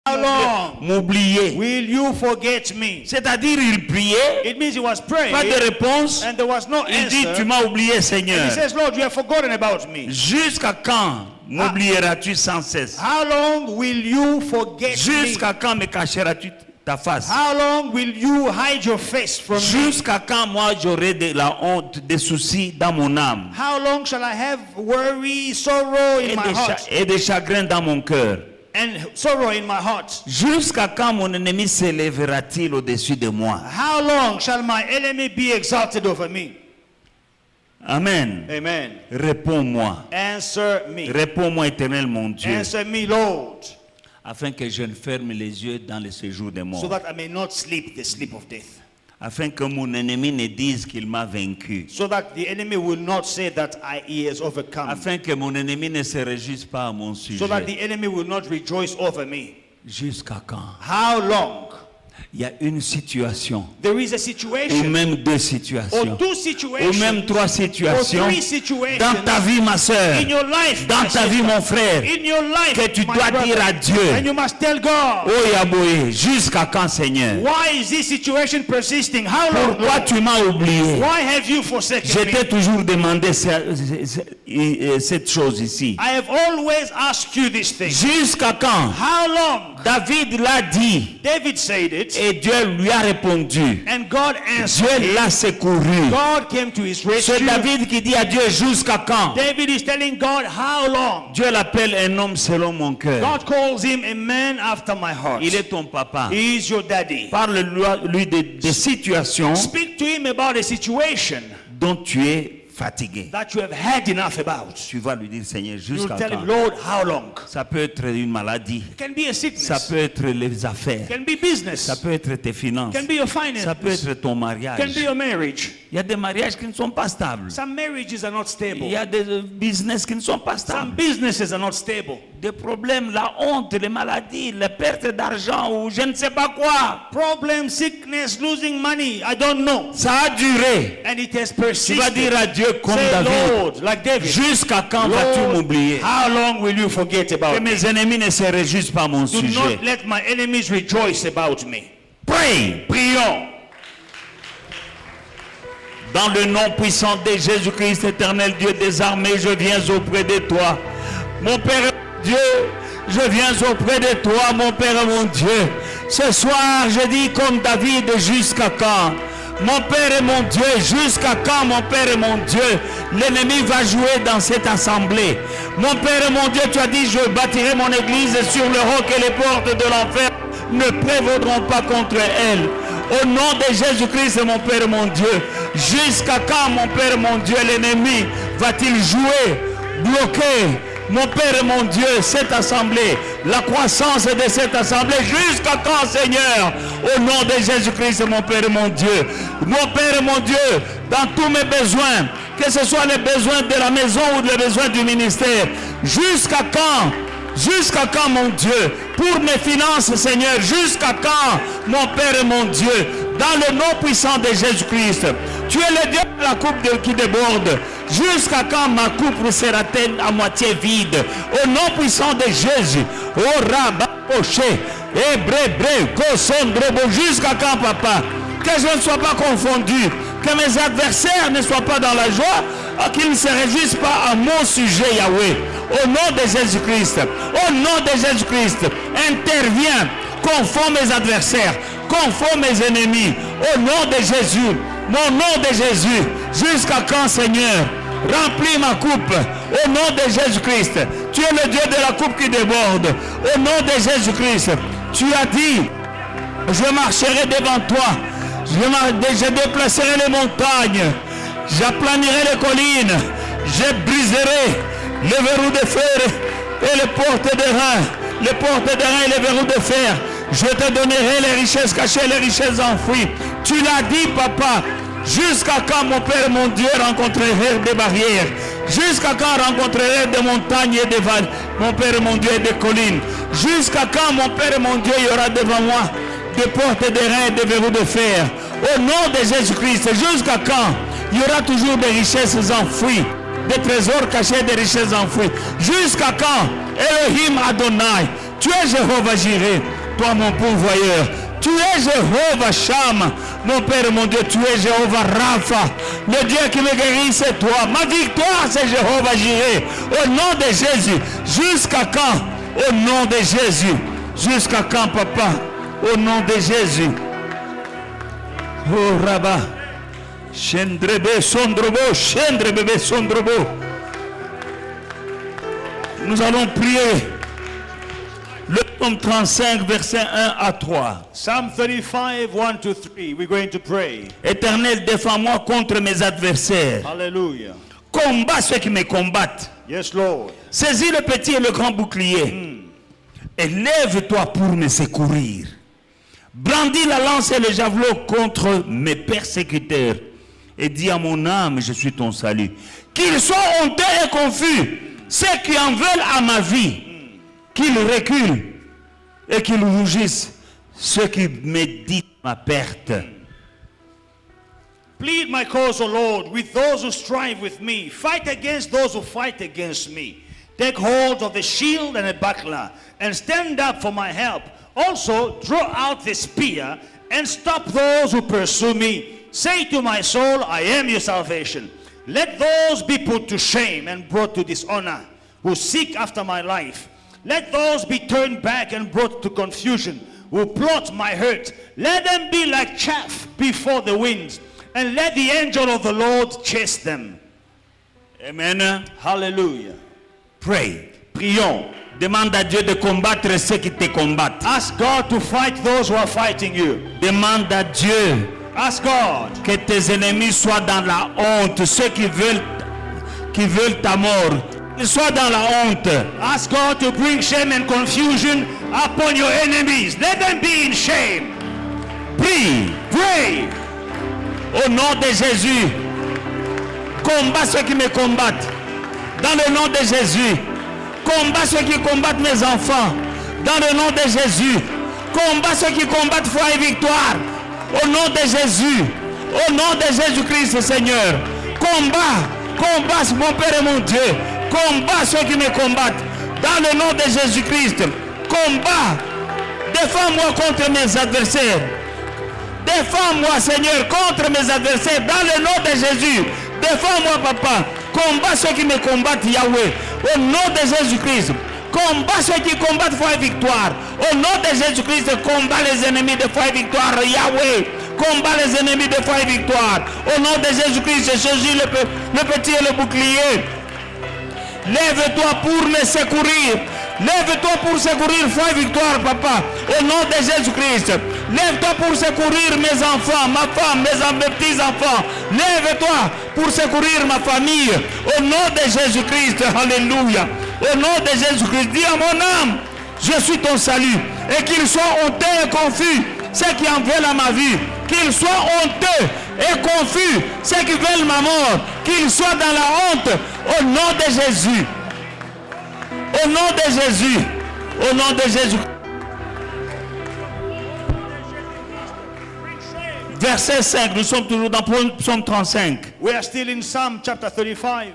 how long M'oublier. will you forget me? C'est-à-dire, il priait, It means he was praying pas de réponse. and there was no Il dit, answer. tu m'as oublié, And Seigneur. he says, Lord, you have forgotten about me. Jusqu'à quand m'oublieras-tu sans cesse? How long will you forget me? Jusqu'à quand me cacheras-tu ta face? How long will you hide your face from me? Jusqu'à quand moi j'aurai de la honte, des soucis dans mon âme How long shall I have worry, sorrow in my heart? et des chagrins dans mon cœur? And sorrow in my heart. Jusqu'à quand mon ennemi s'élèvera-t-il au-dessus de moi? How long shall my enemy be exalted over me? Amen. Amen. Réponds-moi. Answer me. Réponds-moi, Éternel mon Dieu, Answer me, Lord, afin que je ne ferme les yeux dans le séjour des so morts. that I may not sleep the sleep of death. Afin que mon ennemi ne dise qu'il m'a vaincu. So that the enemy will not say that he has overcome. Afin que mon ennemi ne se réjouisse pas à mon So that sujet. the enemy will not rejoice over me. Jusqu'à quand? How long? Il y a une situation, There is a ou situation, même deux or situations, two ou situations, même trois or situations three situations dans ta vie, ma soeur, in your life, dans my ta vie, sister, mon frère, in your life, que tu my dois brother. dire à Dieu, And you must tell God, oh Yahweh, jusqu'à quand, Seigneur? why is this situation persisting? How long? Pourquoi Lord? tu m'as oublié? Why have you forsaken Je me? t'ai toujours demandé cette chose ici. I have always asked you this thing. Jusqu'à quand? How long? David l'a dit David said it, et Dieu lui a répondu. and God answered Dieu him. l'a secouru. God came to his C'est rescue. David qui dit à Dieu jusqu'à quand? David is telling God, how long? Dieu l'appelle un homme selon mon cœur. God calls him a man after my heart. Il est ton papa. He is your daddy. Parle-lui des situations Speak to him about a situation dont tu es fatigué. that you have had enough about. Tu vas lui dire, Seigneur, You jusqu'à tell him, quand? Lord, how long? Ça peut être une maladie. It can be a Ça sickness. peut être les affaires. It can be business. Ça peut être tes finances. It can be your Ça peut finances. être ton It mariage. can be your marriage. Il y a des mariages qui ne sont pas stables. Some marriages are not Il stable. y a des business qui ne sont pas Some stables. businesses are not stable. Des problèmes, la honte, les maladies, les pertes d'argent ou je ne sais pas quoi. Problem, sickness, losing money. I don't know. Ça a duré. And it has Tu vas persisted. dire à Dieu comme Say, David, Lord, like David. jusqu'à quand vas-tu Lord, m'oublier? how long will you forget Que about me? mes ennemis ne se réjouissent pas à mon Do sujet. not let my enemies rejoice about me. Prie, prions. Dans le nom puissant de Jésus-Christ, éternel Dieu des armées, je viens auprès de toi. Mon Père et mon Dieu, je viens auprès de toi, mon Père et mon Dieu. Ce soir, je dis comme David, jusqu'à quand? Mon Père et mon Dieu, jusqu'à quand, mon Père et mon Dieu, l'ennemi va jouer dans cette assemblée? Mon Père et mon Dieu, tu as dit, je bâtirai mon église sur le roc et les portes de l'enfer ne prévaudront pas contre elle. Au nom de Jésus-Christ, mon Père et mon Dieu, jusqu'à quand, mon Père et mon Dieu, l'ennemi va-t-il jouer, bloquer, mon Père et mon Dieu, cette assemblée, la croissance de cette assemblée, jusqu'à quand, Seigneur? Au nom de Jésus-Christ, mon Père et mon Dieu. Mon Père et mon Dieu, dans tous mes besoins, que ce soit les besoins de la maison ou les besoins du ministère, jusqu'à quand? Jusqu'à quand, mon Dieu? Pour mes finances, Seigneur, jusqu'à quand, mon Père et mon Dieu? Dans le nom puissant de Jésus-Christ, tu es le Dieu de la coupe qui déborde. Jusqu'à quand ma coupe sera-t-elle à moitié vide? Au nom puissant de Jésus. Oh Rabapoché, Hébré, Kosondrobo. Jusqu'à quand, papa? Que je ne sois pas confondu, que mes adversaires ne soient pas dans la joie, qu'ils ne se réjouissent pas à mon sujet, Yahweh. Au nom de Jésus-Christ, au nom de Jésus-Christ, interviens, confonds mes adversaires, confonds mes ennemis. Au nom de Jésus, mon nom de Jésus, jusqu'à quand, Seigneur? Remplis ma coupe, au nom de Jésus-Christ. Tu es le Dieu de la coupe qui déborde. Au nom de Jésus-Christ, tu as dit, je marcherai devant toi, je déplacerai les montagnes, j'aplanirai les collines, je briserai les verrous de fer et les portes de reins, et les verrous de fer. Je te donnerai les richesses cachées, les richesses enfouies. Tu l'as dit, papa. Jusqu'à quand, mon Père et mon Dieu, rencontrerai des barrières? Jusqu'à quand rencontrerai des montagnes et des vallées, mon Père et mon Dieu, et des collines? Jusqu'à quand, mon Père et mon Dieu, il y aura devant moi des portes de reins et des verrous de fer? Au nom de Jésus-Christ, jusqu'à quand il y aura toujours des richesses enfouies, des trésors cachés, des richesses enfouies? Jusqu'à quand? Elohim Adonai, tu es Jéhovah Jireh, toi mon pourvoyeur. Tu es Jéhovah Shama, mon Père et mon Dieu, tu es Jéhovah Rapha, le Dieu qui me guérit, c'est toi. Ma victoire, c'est Jéhovah Jireh. Au nom de Jésus, jusqu'à quand? Au nom de Jésus, jusqu'à quand, papa? Au nom de Jésus. Oh Rabba, Chendrebe Sondrobo, Chendrebe Sondrobo. Nous allons prier. Le psaume 35, verset 1 à 3. Psalm 35, 1 to 3. We're going to pray. Éternel, défends-moi contre mes adversaires. Hallelujah. Combat ceux qui me combattent. Yes, Lord. Saisis le petit et le grand bouclier. Et lève-toi pour me secourir. Brandis la lance et le javelot contre mes persécuteurs. Et dis à mon âme, je suis ton salut. Qu'ils soient honteux et confus, ceux qui en veulent à ma vie. Qu'ils reculent et qu'ils rougissent, ceux qui méditent ma perte. Plead my cause, O Lord, with those who strive with me. Fight against those who fight against me. Take hold of the shield and the buckler, and stand up for my help. Also, draw out the spear, and stop those who pursue me. Say to my soul, I am your salvation. Let those be put to shame and brought to dishonor, who seek after my life. Let those be turned back and brought to confusion, who plot my hurt. Let them be like chaff before the winds, and let the angel of the Lord chase them. Amen. Hallelujah. Pray. Prions. Demande à Dieu de combattre ceux qui te combattent. Ask God to fight those who are fighting you. Demande à Dieu Ask God que tes ennemis soient dans la honte, ceux qui veulent ta mort. Qu'ils soient dans la honte. Ask God to bring shame and confusion upon your enemies. Let them be in shame. Prie. Pray. Au nom de Jésus. Combat ceux qui me combattent. Dans le nom de Jésus. Combat ceux qui combattent mes enfants. Dans le nom de Jésus. Combat ceux qui combattent foi et victoire. Au nom de Jésus. Au nom de Jésus-Christ, Seigneur. Combat mon Père et mon Dieu. Combat ceux qui me combattent. Dans le nom de Jésus-Christ. Combat. Défends-moi contre mes adversaires. Défends-moi, Seigneur, contre mes adversaires. Dans le nom de Jésus. Défends-moi, papa. Combat ceux qui me combattent, Yahweh. Au nom de Jésus-Christ. Combat ceux qui combattent foi et victoire. Au nom de Jésus-Christ, combat les ennemis de foi et victoire. Yahweh, combat les ennemis de foi et victoire. Au nom de Jésus-Christ, saisis le petit et le bouclier. Lève-toi pour les secourir. Lève-toi pour secourir foi et victoire, papa. Au nom de Jésus-Christ. Lève-toi pour secourir mes enfants, ma femme, mes petits-enfants. Lève-toi pour secourir ma famille. Au nom de Jésus-Christ. Alléluia. Au nom de Jésus-Christ. Dis à mon âme, je suis ton salut. Et qu'ils soient honteux et confus, ceux qui en veulent à ma vie. Qu'ils soient honteux et confus, ceux qui veulent ma mort. Qu'ils soient dans la honte. Au nom de Jésus. Au nom de Jésus. Au nom de Jésus. Verset 5. Nous sommes toujours dans Psaume 35. We are still in Psalm chapter 35.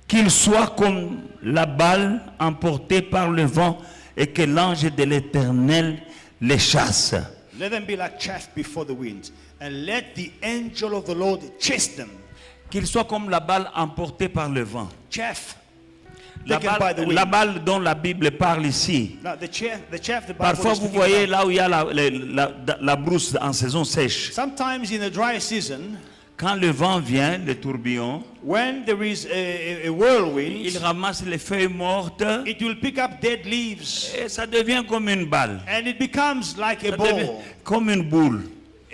Qu'il soit comme la balle emportée par le vent et que l'ange de l'Éternel les chasse. Let them be like chaff before the wind, and let the angel of the Lord chase them. Qu'il soit comme la balle emportée par le vent. Chaff. La balle dont la Bible parle ici. Now, the chaff the Bible Parfois, is vous speaking voyez about. là où il y a la brousse en saison sèche. Sometimes in the dry season, Quand le vent vient, le tourbillon, when there is a whirlwind, il ramasse les feuilles mortes it will pick up dead leaves, et ça devient comme une balle. and it becomes like a Ça devient ball. comme une boule.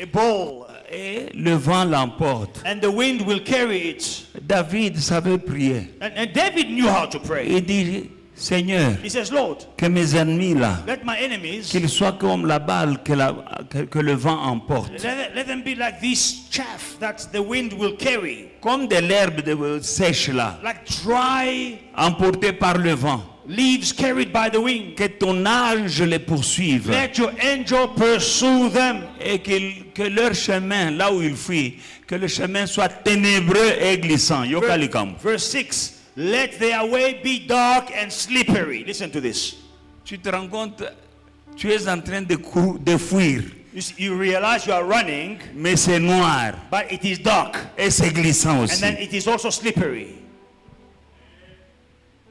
A ball. Et le vent l'emporte. And the wind will carry it. David savait prier. And David knew how to pray. Il dit, Seigneur, He says, Lord, que mes ennemis là, let my enemies, qu'ils soient comme la balle que le vent emporte. let them be like this chaff that the wind will carry. Comme de l'herbe sèche là, Like dry emportée par le vent. leaves carried by the wind. Que ton ange les poursuive. Let your angel pursue them. Et que leur chemin, là où ils fuient, que le chemin soit ténébreux et glissant. Yokalikam. Verse 6. Let their way be dark and slippery. Listen to this. Tu te rends compte, tu es en train de fuir, You realize you are running, mais c'est noir but it is dark. et c'est glissant And aussi. then it is also slippery.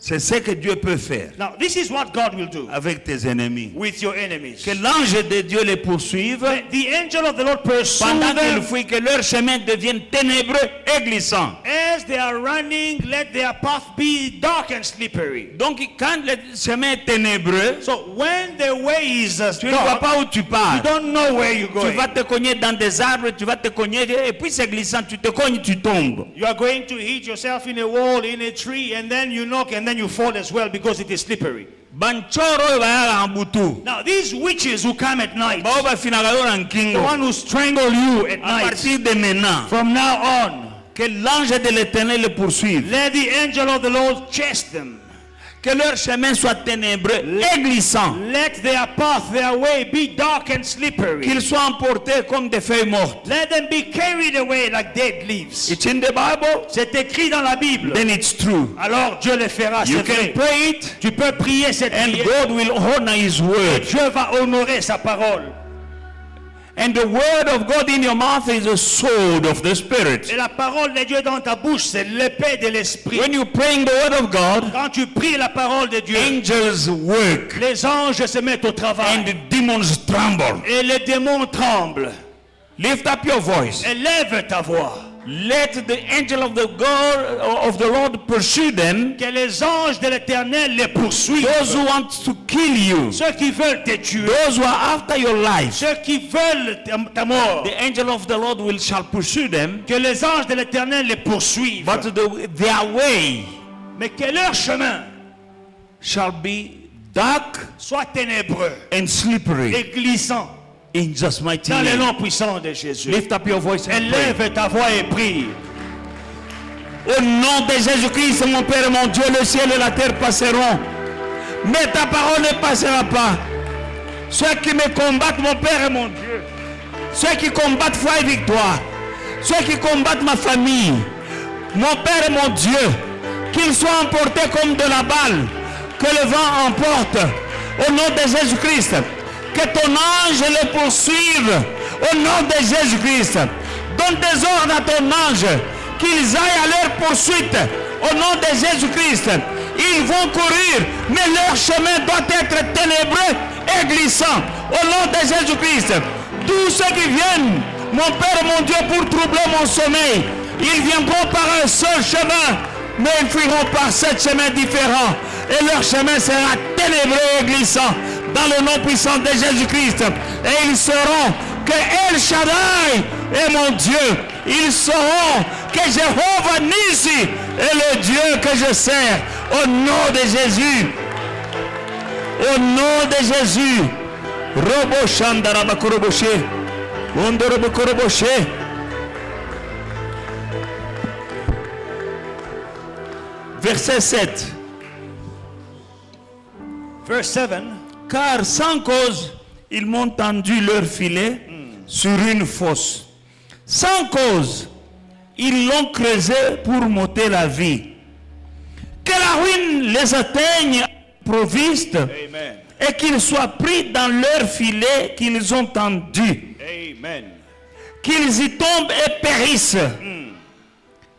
C'est ce que Dieu peut faire Now, this is what God will do avec tes ennemis. with your enemies. Que l'ange de Dieu les poursuive The angel of the Lord pursue pendant qu'ils them. fuient, que leur chemin devienne ténébreux et glissant. As they are running, let their path be dark and slippery. Donc quand le chemin est ténébreux, So when the way is tu ne vois dark, pas où tu you pars. don't know where you're Tu going. vas te cogner dans des arbres, tu vas te cogner, et puis c'est glissant, tu te cognes, tu tombes. You are going to hit yourself in a wall, in a tree, and then you knock, and then you fall as well because it is slippery. Banchoro bayala ambutu. Now, these witches who come at night, Bao bafinagalo na the nkingo. one who strangle you at À night, partir de maintenant, from now on, que l'ange de l'Éternel les poursuive. let the angel of the Lord chase them. Que leur chemin soit ténébreux et glissant. Let their path, their way be dark and slippery. Qu'ils soient emportés comme des feuilles mortes. Let them be carried away like dead leaves. It's in the Bible, C'est écrit dans la Bible. then it's true. Alors Dieu le fera, You c'est can vrai. pray it, Tu peux prier cette and prière. God will honor His word. Dieu va honorer sa parole. And the word of God in your mouth is a sword of the Spirit. Et la parole de Dieu dans ta bouche, c'est l'épée de l'esprit. When you're praying the word of God, Quand tu pries la parole de Dieu, angels work les anges se mettent au travail. and the demons tremble. Et les démons tremblent. Lift up your voice. Élève ta voix. Let the angel of the Lord pursue them. Que les anges de l'Éternel les poursuivent. Those who want to kill you, Ceux qui veulent te tuer. those who are after your life, Ceux qui veulent ta mort. the angel of the Lord shall pursue them. Que les anges de l'Éternel les poursuivent. But their way Mais que leur chemin shall be dark soit ténébreux and slippery. et glissant. In Jesus' mighty Dans le name. nom puissant de Jésus. Lift up your voice and pray. Élève ta voix et prie. Au nom de Jésus-Christ, mon Père et mon Dieu, le ciel et la terre passeront, mais ta parole ne passera pas. Ceux qui me combattent, mon Père et mon Dieu, ceux qui combattent foi et victoire, ceux qui combattent ma famille, mon Père et mon Dieu, qu'ils soient emportés comme de la balle, que le vent emporte, au nom de Jésus-Christ, que ton ange les poursuive, au nom de Jésus-Christ. Donne des ordres à ton ange, qu'ils aillent à leur poursuite, Au nom de Jésus-Christ, ils vont courir, mais leur chemin doit être ténébreux et glissant. Au nom de Jésus-Christ, tous ceux qui viennent, mon Père, mon Dieu, pour troubler mon sommeil, ils viendront par un seul chemin, mais ils fuiront par 7 chemins différents. Et leur chemin sera ténébreux et glissant. Dans le nom puissant de Jésus-Christ. Et ils sauront que El Shaddai est mon Dieu. Ils sauront que Jéhovah Nissi est le Dieu que je sers. Au nom de Jésus. Au nom de Jésus. Robo Shandaraba Koroboshe. Ondorobo Koroboshe. Verset 7. Verse 7. Car sans cause, ils m'ont tendu leur filet sur une fosse. Sans cause, ils l'ont creusé pour m'ôter la vie. Que la ruine les atteigne proviste. Amen. Et qu'ils soient pris dans leur filet qu'ils ont tendu. Amen. Qu'ils y tombent et périssent.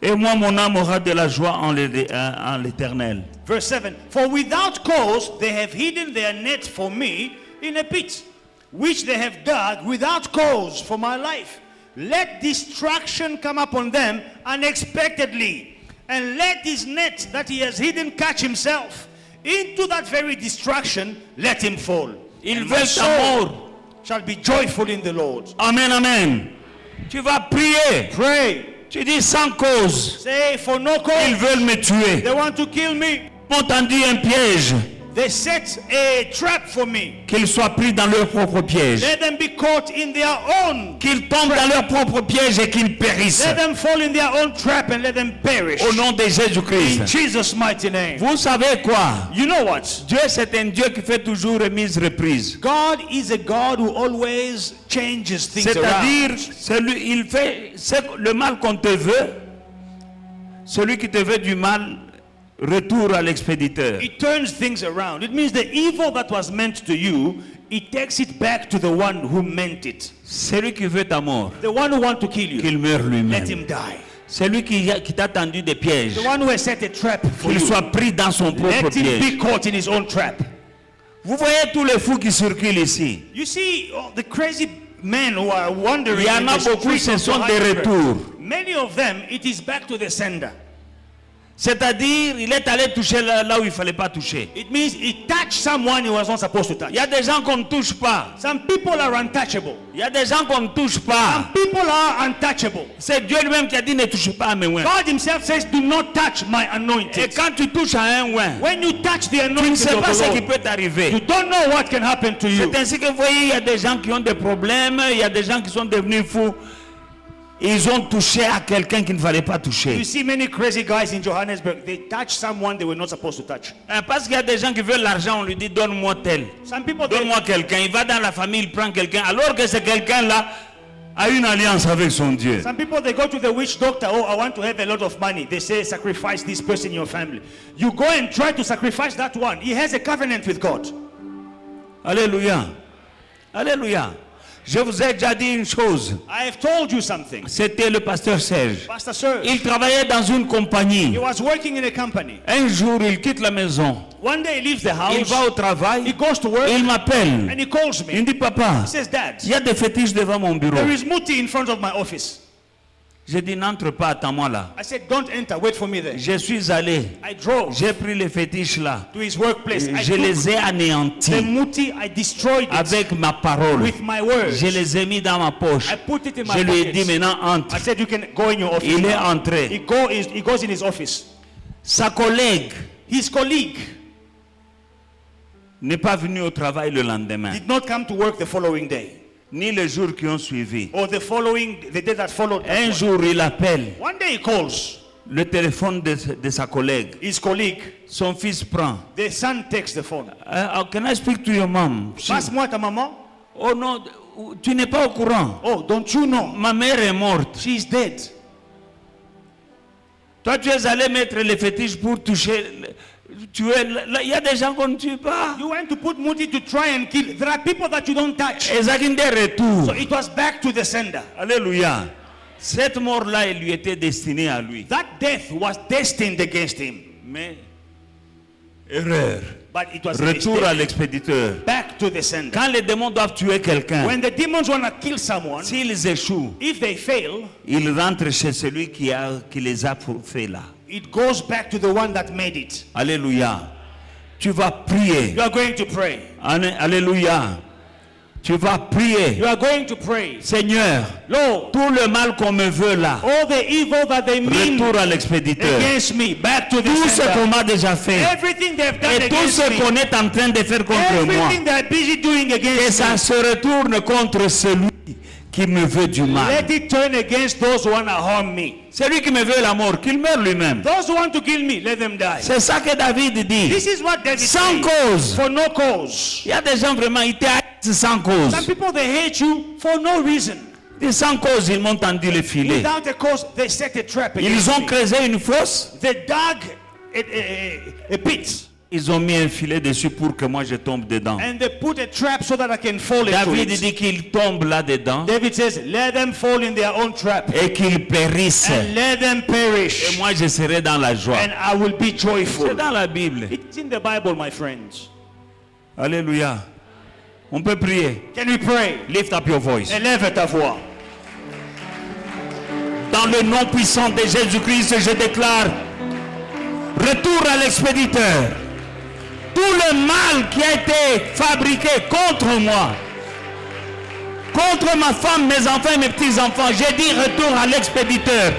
Et moi, mon âme aura de la joie en l'Éternel. Verse 7. For without cause they have hidden their net for me in a pit, which they have dug without cause for my life. Let destruction come upon them unexpectedly, and let his net that he has hidden catch himself. Into that very destruction, let him fall. Ils And my veulent ta soul mort. shall be joyful in the Lord. Amen, amen. Tu vas prier. Pray. Tu dis sans cause. Say, for no Ils cause. veulent me tuer. They want to kill me. Ils m'ont tendu un piège. They set a trap for me. Qu'ils soient pris dans leur propre piège. Let them be caught in their own. Qu'ils tombent dans leur propre piège et qu'ils périssent. Let them fall in their own trap and let them perish. Au nom de In Jésus-Christ. Jesus' mighty name. Vous savez quoi? You know what? Dieu, c'est un Dieu qui fait toujours remise reprise. God is a God who always changes things C'est-à-dire, around. il fait le mal qu'on te veut. Celui qui te veut du mal, retour à l'expéditeur. It turns things around. It means the evil that was meant to you, it takes it back to the one who meant it. Celui qui veut ta mort, The one who wants to kill you, qu'il meure let lui-même. him die. Celui qui t'a tendu des pièges, The one who has set a trap for qu'il you, soit pris dans son propre let him piège. be caught in his own trap. Vous voyez tous les fous qui circulent ici. You see, the crazy men who are wandering Il y en in a the beaucoup, streets ce of sont des Johannesburg. retours. Many of them, it is back to the sender. C'est-à-dire, il est allé toucher là où il ne fallait pas toucher. It means he touched someone he was not supposed to touch. Il y a des gens qu'on ne touche pas. Some people are untouchable. Il y a des gens qu'on ne touche pas. Some people are untouchable. C'est Dieu lui-même qui a dit ne touche pas à mes oins. God himself says, do not touch my Et anointed. quand tu touches à un oin, When you touch the tu ne anointed sais of pas the ce qui Lord, peut t'arriver. you don't know what can happen to you. C'est ainsi que vous voyez, il y a des gens qui ont des problèmes, il y a des gens qui sont devenus fous. Ils ont touché à quelqu'un qu'il ne fallait pas toucher. You see many crazy guys in Johannesburg, they touch someone they were not supposed to touch. Parce qu'il y a des gens qui veulent l'argent, on lui dit donne-moi tel. Some people, they, Donne-moi quelqu'un. Il va dans la famille, il prend quelqu'un. Alors que ce quelqu'un-là a une alliance avec son Dieu. some people, they go to the witch doctor, oh, I want to have a lot of money. They say, sacrifice this person in your family. You go and try to sacrifice that one. He has a covenant with God. Alléluia. Alléluia. Je vous ai déjà dit une chose. I have told you something. C'était le pasteur Serge. Pastor Sir, Il travaillait dans une compagnie. he was working in a company. Un jour, il quitte la maison. One day he leaves the Il house, va au he travail. goes to work, Il m'appelle. and he calls Il me. me dit, papa, He says, Dad, il y a des fétiches devant mon bureau. there is muti in front of my office. J'ai dit, n'entre pas, attends-moi là. I said, don't enter, wait for me there. Je suis allé. I drove J'ai pris les fétiches là. to his workplace. I Je took les ai the anéantis muti, I destroyed it avec ma parole. with my words. Je les ai mis dans ma poche. I put it in my Je lui ai dit, pockets. maintenant entre. I said, you can go in your office. Il est now. entré. He goes in his office. Sa collègue His colleague n'est pas venue au travail le lendemain, did not come to work the following day ni les jours qui ont suivi. or the day that followed. that Un one. jour, il appelle One day he calls le téléphone de sa collègue. his colleague. Son fils prend. The son takes the phone. Can I speak to your mom? Passe-moi ta maman. Oh non, tu n'es pas au courant. Oh, don't you know? Ma mère est morte. She's dead. Toi, tu es allé mettre les fétiches pour toucher. Il y a des gens qu'on ne tue pas. You went to put muti to try and kill. There are people that you don't touch. Et ça qui est So retour. it was back to the sender. Alléluia. Cette mort-là, elle lui était destinée à lui. That death was destined against him. Mais, erreur. But it was a Retour à mistake. l'expéditeur. Back to the sender. Quand les démons doivent tuer quelqu'un, When the demons want to kill someone, s'ils échouent, if they fail, ils rentrent chez celui qui les a fait là. it goes back to the one that made it. Alléluia. Tu vas prier. You are going to pray. Alléluia. Tu vas prier. You are going to pray. Seigneur, Lord, tout le mal qu'on me veut là, all the evil that they mean retour à l'expéditeur. against me, back to the Tout ce qu'on sender. m'a déjà fait Everything they've done et tout against ce me, qu'on est en train de faire contre moi, everything they're busy doing que against ça me, se retourne contre celui qui me veut du mal. let it turn against those who want to harm me. Celui qui me veut la mort, qu'il meure lui-même. Those who want to kill me, let them die. C'est ça que David dit. This is what David Sans said. cause. For no cause. Il y a des gens vraiment, ils te haïssent sans cause. Some people, they hate you for no reason. Et sans cause, ils m'ont tendu le filet. Without a cause, they set a trap against Ils ont me. creusé une fosse. They dug a pit. Ils ont mis un filet dessus pour que moi je tombe dedans. And they put a trap so that I can fall into David it. dit qu'il tombe là-dedans David says, let them fall in their own trap. et qu'il périsse. And let them Et perish. moi je serai dans la joie. And I will be C'est joyful. dans la Bible. It's in the Bible, my friends. Alléluia. On peut prier. Can we pray? Lift up your voice. Élève ta voix. Dans le nom puissant de Jésus-Christ, je déclare retour à l'expéditeur. Tout le mal qui a été fabriqué contre moi, contre ma femme, mes enfants et mes petits-enfants, j'ai dit retour à l'expéditeur.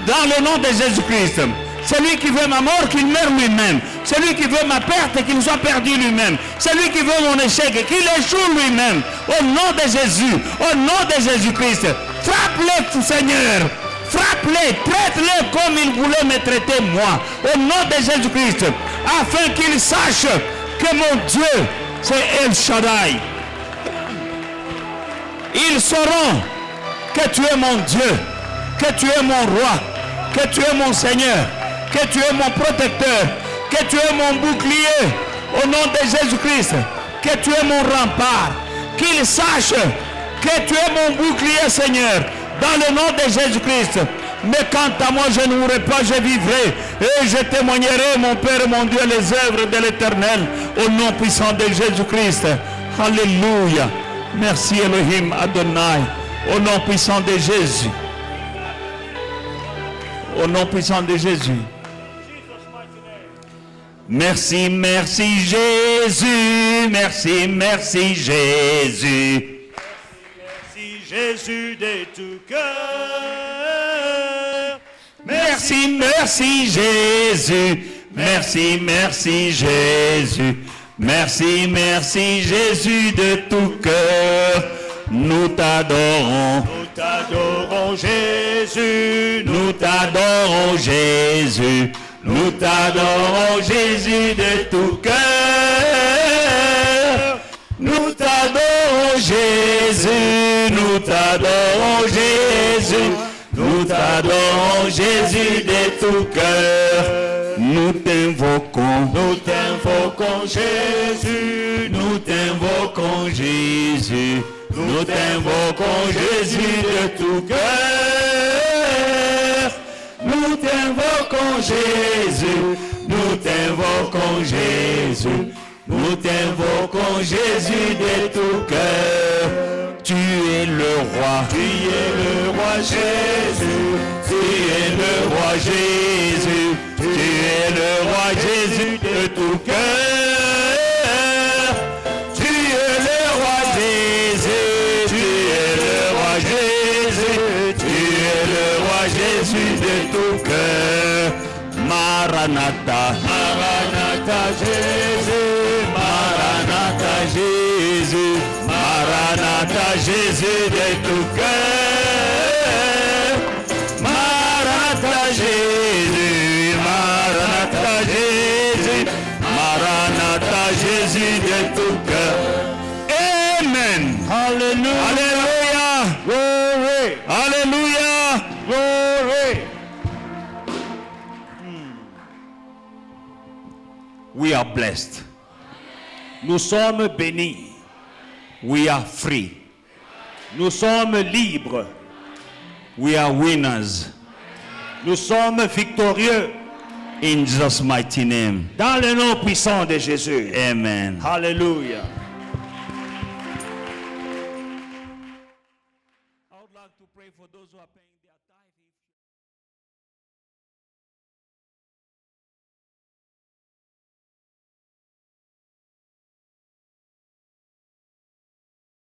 Dans le nom de Jésus-Christ. Celui qui veut ma mort, qu'il meure lui-même. Celui qui veut ma perte, qu'il soit perdu lui-même. Celui qui veut mon échec, qu'il échoue lui-même. Au nom de Jésus, au nom de Jésus-Christ. Frappe-le, Seigneur. Frappe-les, traite-les comme il voulait me traiter moi. Au nom de Jésus-Christ. Afin qu'ils sachent que mon Dieu, c'est El Shaddai. Ils sauront que tu es mon Dieu, que tu es mon roi, que tu es mon Seigneur, que tu es mon protecteur, que tu es mon bouclier. Au nom de Jésus-Christ, que tu es mon rempart. Qu'ils sachent que tu es mon bouclier, Seigneur. Dans le nom de Jésus-Christ. Mais quant à moi, je ne mourrai pas, je vivrai. Et je témoignerai, mon Père et mon Dieu, les œuvres de l'Éternel. Au nom puissant de Jésus-Christ. Alléluia. Merci Elohim Adonai. Au nom puissant de Jésus. Au nom puissant de Jésus. Merci, merci Jésus. Merci, merci Jésus. Jésus de tout cœur. Merci, merci Jésus. Merci, merci Jésus. Merci, merci Jésus de tout cœur. Nous t'adorons. Nous t'adorons Jésus. Nous t'adorons Jésus. Nous t'adorons Jésus de tout cœur. Nous t'adorons Jésus. Nous t'adorons Jésus. Nous t'adorons Jésus de tout cœur. Nous t'invoquons. Nous t'invoquons Jésus. Nous t'invoquons Jésus. Nous t'invoquons Jésus de tout cœur. Nous t'invoquons Jésus. Nous t'invoquons Jésus. Nous t'invoquons Jésus de tout cœur. Tu es le roi. Tu es le roi Jésus. Tu es le roi Jésus. Tu es le roi Jésus de tout cœur. Tu es le roi Jésus. Tu es le roi Jésus. Tu es le roi Jésus de tout cœur. Maranatha. Maranatha Jésus. Maranatha Jésus. Maranatha Jésus de tout cœur. Maranatha Jésus. Maranatha Jésus. Maranatha Jésus de tout cœur. Amen. Hallelujah. Alléluia. Glory. Alléluia. Glory. We are blessed. Nous sommes bénis. We are free. Nous sommes libres. We are winners. Nous sommes victorieux. In Jesus' mighty name. Dans le nom puissant de Jésus. Amen. Hallelujah. I would like to pray for those who are paying their tithe.